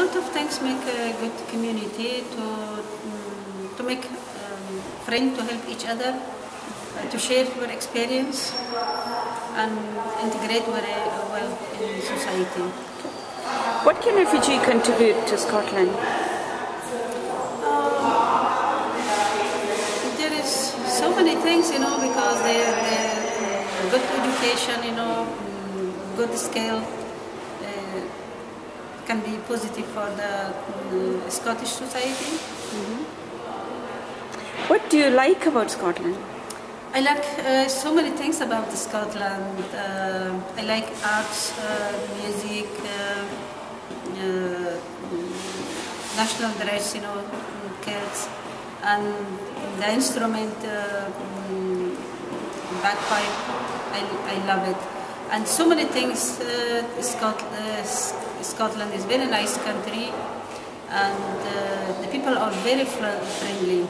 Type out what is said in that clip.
lot of things make a good community to make friends, to help each other, to share your experience and integrate very well in society. What can refugee contribute to Scotland? There is so many things, because they're good education, good skill can be positive for the Scottish society. What do you like about Scotland? I like so many things about Scotland. I like arts, music, national dress, kilts, and the instrument, bagpipe. I love it. And so many things. Scotland is a very nice country, and the people are very friendly.